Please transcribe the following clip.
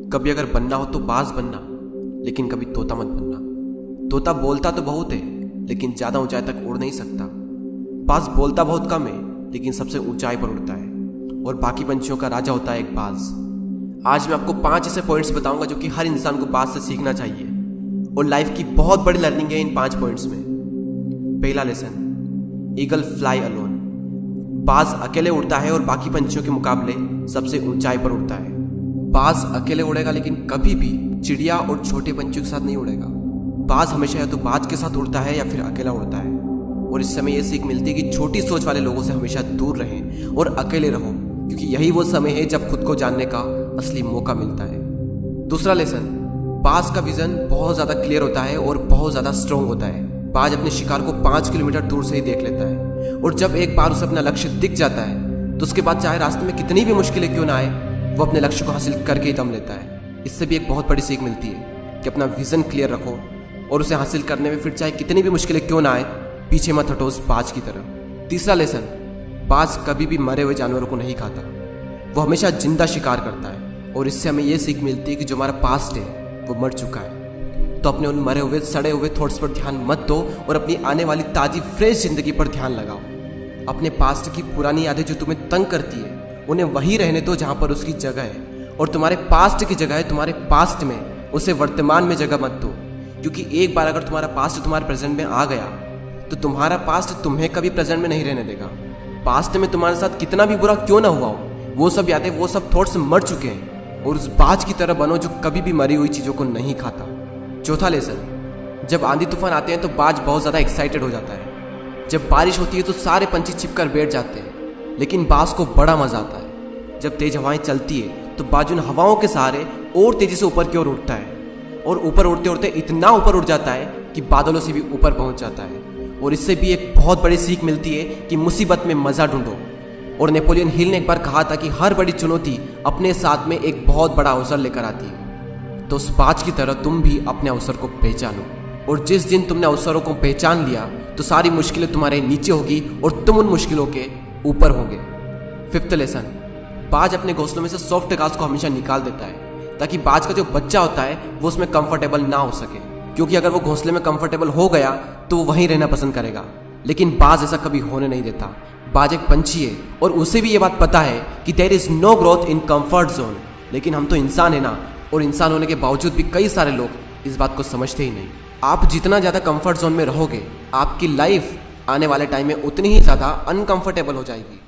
कभी अगर बनना हो तो बाज बनना, लेकिन कभी तोता मत बनना। तोता बोलता तो बहुत है, लेकिन ज्यादा ऊंचाई तक उड़ नहीं सकता। बाज बोलता बहुत कम है, लेकिन सबसे ऊंचाई पर उड़ता है, और बाकी पंछियों का राजा होता है एक बाज। आज मैं आपको 5 ऐसे पॉइंट्स बताऊंगा जो कि हर इंसान को बाज से सीखना चाहिए, और लाइफ की बहुत बड़ी लर्निंग है इन 5 पॉइंट्स में। पहला लेसन, ईगल फ्लाई अलोन। बाज अकेले उड़ता है और बाकी पंछियों के मुकाबले सबसे ऊंचाई पर उड़ता है। बाज अकेले उड़ेगा, लेकिन कभी भी चिड़िया और छोटे पंछियों के साथ नहीं उड़ेगा। बाज हमेशा या तो बाज के साथ उड़ता है या फिर अकेला उड़ता है। और इस समय यह सीख मिलती है कि छोटी सोच वाले लोगों से हमेशा दूर रहें और अकेले रहो, क्योंकि यही वो समय है जब खुद को जानने का असली मौका मिलता है। दूसरा लेसन, बाज का विजन बहुत ज्यादा क्लियर होता है और बहुत ज्यादा स्ट्रांग होता है। बाज अपने शिकार को 5 किलोमीटर दूर से ही देख लेता है, और जब एक बार उसे अपना लक्ष्य दिख जाता है तो उसके बाद चाहे रास्ते में कितनी भी मुश्किलें क्यों ना आए, वो अपने लक्ष्य को हासिल करके ही दम लेता है। इससे भी एक बहुत बड़ी सीख मिलती है कि अपना विजन क्लियर रखो और उसे हासिल करने में फिर चाहे कितनी भी मुश्किलें क्यों ना आए, पीछे मत हटो उस बाज की तरह। तीसरा लेसन, बाज कभी भी मरे हुए जानवरों को नहीं खाता, वो हमेशा जिंदा शिकार करता है। और इससे हमें यह सीख मिलती है कि जो हमारा पास्ट है वो मर चुका है, तो अपने उन मरे हुए सड़े हुए थॉट्स पर ध्यान मत दो और अपनी आने वाली ताजी फ्रेश जिंदगी पर ध्यान लगाओ। अपने पास्ट की पुरानी यादें जो तुम्हें तंग करती है उन्हें वहीं रहने दो जहां पर उसकी जगह है, और तुम्हारे पास्ट की जगह है तुम्हारे पास्ट में, उसे वर्तमान में जगह मत दो। क्योंकि एक बार अगर तुम्हारा पास्ट तुम्हारे प्रेजेंट में आ गया तो तुम्हारा पास्ट तुम्हें कभी प्रेजेंट में नहीं रहने देगा। पास्ट में तुम्हारे साथ कितना भी बुरा क्यों ना हुआ हो, वो सब यादें, वो सब थॉट्स मर चुके हैं, और उस बाज की तरह बनो जो कभी भी मरी हुई चीजों को नहीं खाता। चौथा लेसन, जब आंधी तूफान आते हैं तो बाज बहुत ज्यादा एक्साइटेड हो जाता है। जब बारिश होती है तो सारे पंछी छिपकर बैठ जाते हैं, लेकिन बाज को बड़ा मजा आता है। जब तेज हवाएं चलती है तो बाज उन हवाओं के सहारे और तेजी से ऊपर की ओर उठता है, और ऊपर उड़ते उड़ते इतना ऊपर उड़ जाता है कि बादलों से भी ऊपर पहुंच जाता है। और इससे भी एक बहुत बड़ी सीख मिलती है कि मुसीबत में मजा ढूंढो। और नेपोलियन हिल ने एक बार कहा था कि हर बड़ी चुनौती अपने साथ में एक बहुत बड़ा अवसर लेकर आती है। तो उस बाज की तरह तुम भी अपने अवसर को पहचानो, और जिस दिन तुमने अवसरों को पहचान लिया तो सारी मुश्किलें तुम्हारे नीचे होगी और तुम उन मुश्किलों के ऊपर होगे। फिफ्थ लेसन, बाज अपने घोंसलों में से सॉफ्ट घास को हमेशा निकाल देता है, ताकि बाज का जो बच्चा होता है वो उसमें कंफर्टेबल ना हो सके। क्योंकि अगर वो घोंसले में कंफर्टेबल हो गया तो वो वहीं रहना पसंद करेगा, लेकिन बाज ऐसा कभी होने नहीं देता। बाज एक पंछी है और उसे भी ये बात पता है कि there is no growth in comfort zone. लेकिन हम तो इंसान है ना, और इंसान होने के बावजूद भी कई सारे लोग इस बात को समझते ही नहीं। आप जितना ज़्यादा कंफर्ट जोन में रहोगे, आपकी लाइफ आने वाले टाइम में उतनी ही ज़्यादा अनकंफर्टेबल हो जाएगी।